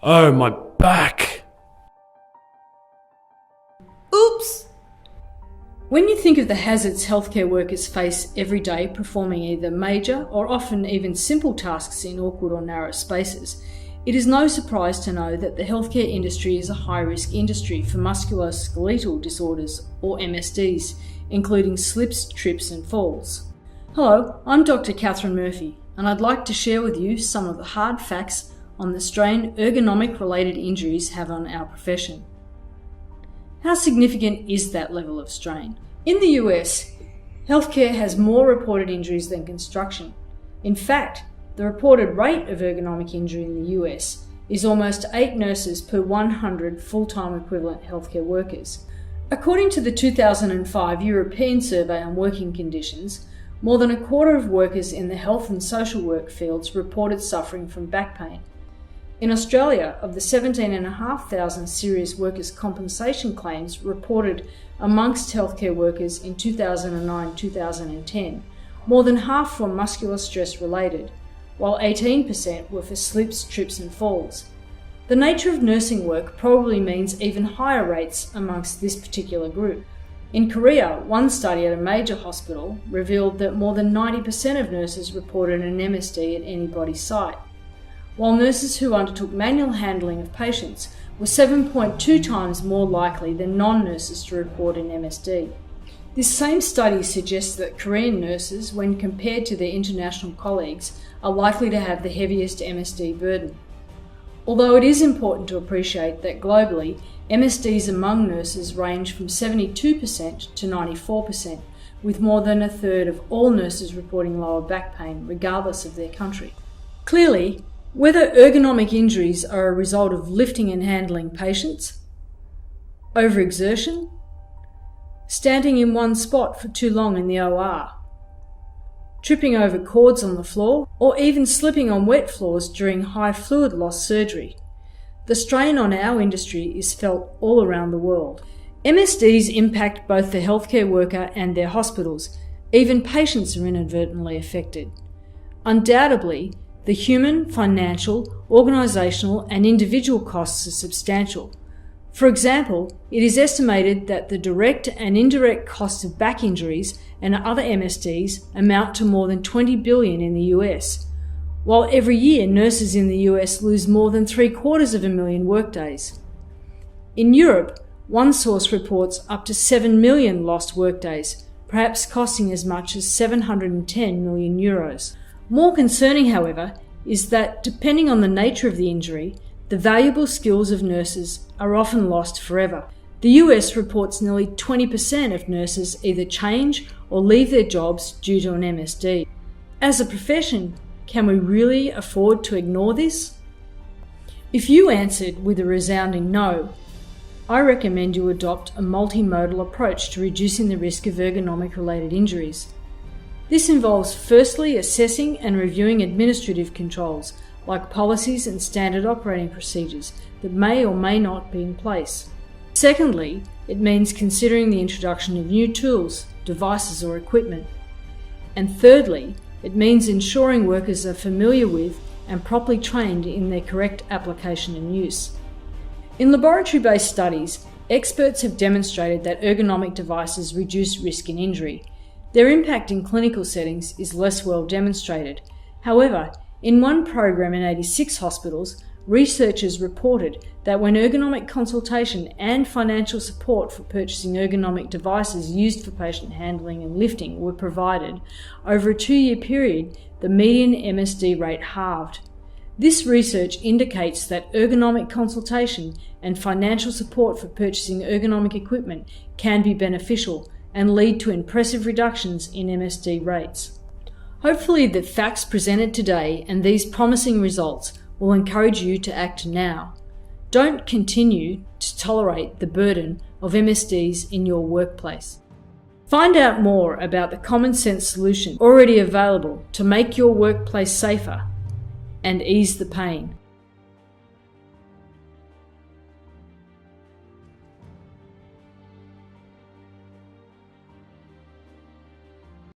Oh, my back! Oops! When you think of the hazards healthcare workers face every day performing either major or often even simple tasks in awkward or narrow spaces, it is no surprise to know that the healthcare industry is a high-risk industry for musculoskeletal disorders, or MSDs, including slips, trips and falls. Hello, I'm Dr. Catherine Murphy, and I'd like to share with you some of the hard facts on the strain ergonomic-related injuries have on our profession. How significant is that level of strain? In the US, healthcare has more reported injuries than construction. In fact, the reported rate of ergonomic injury in the US is almost 8 nurses per 100 full-time equivalent healthcare workers. According to the 2005 European Survey on Working Conditions, more than a quarter of workers in the health and social work fields reported suffering from back pain. In Australia, of the 17,500 serious workers' compensation claims reported amongst healthcare workers in 2009-2010, more than half were muscular stress related, while 18% were for slips, trips and falls. The nature of nursing work probably means even higher rates amongst this particular group. In Korea, one study at a major hospital revealed that more than 90% of nurses reported an MSD at any body site, while nurses who undertook manual handling of patients were 7.2 times more likely than non-nurses to report an MSD. This same study suggests that Korean nurses, when compared to their international colleagues, are likely to have the heaviest MSD burden. Although it is important to appreciate that globally, MSDs among nurses range from 72% to 94%, with more than a third of all nurses reporting lower back pain, regardless of their country. Clearly, whether ergonomic injuries are a result of lifting and handling patients, overexertion, standing in one spot for too long in the OR, tripping over cords on the floor, or even slipping on wet floors during high fluid loss surgery, the strain on our industry is felt all around the world. MSDs impact both the healthcare worker and their hospitals. Even patients are inadvertently affected. Undoubtedly, the human, financial, organisational and individual costs are substantial. For example, it is estimated that the direct and indirect costs of back injuries and other MSDs amount to more than $20 billion in the US, while every year nurses in the US lose more than 750,000 workdays. In Europe, one source reports up to 7 million lost workdays, perhaps costing as much as €710 million. More concerning, however, is that depending on the nature of the injury, the valuable skills of nurses are often lost forever. The US reports nearly 20% of nurses either change or leave their jobs due to an MSD. As a profession, can we really afford to ignore this? If you answered with a resounding no, I recommend you adopt a multimodal approach to reducing the risk of ergonomic-related injuries. This involves firstly assessing and reviewing administrative controls, like policies and standard operating procedures that may or may not be in place. Secondly, it means considering the introduction of new tools, devices or equipment. And thirdly, it means ensuring workers are familiar with and properly trained in their correct application and use. In laboratory-based studies, experts have demonstrated that ergonomic devices reduce risk and injury. Their impact in clinical settings is less well demonstrated. However, in one program in 86 hospitals, researchers reported that when ergonomic consultation and financial support for purchasing ergonomic devices used for patient handling and lifting were provided, over a 2-year period, the median MSD rate halved. This research indicates that ergonomic consultation and financial support for purchasing ergonomic equipment can be beneficial and lead to impressive reductions in MSD rates. Hopefully the facts presented today and these promising results will encourage you to act now. Don't continue to tolerate the burden of MSDs in your workplace. Find out more about the common sense solution already available to make your workplace safer and ease the pain.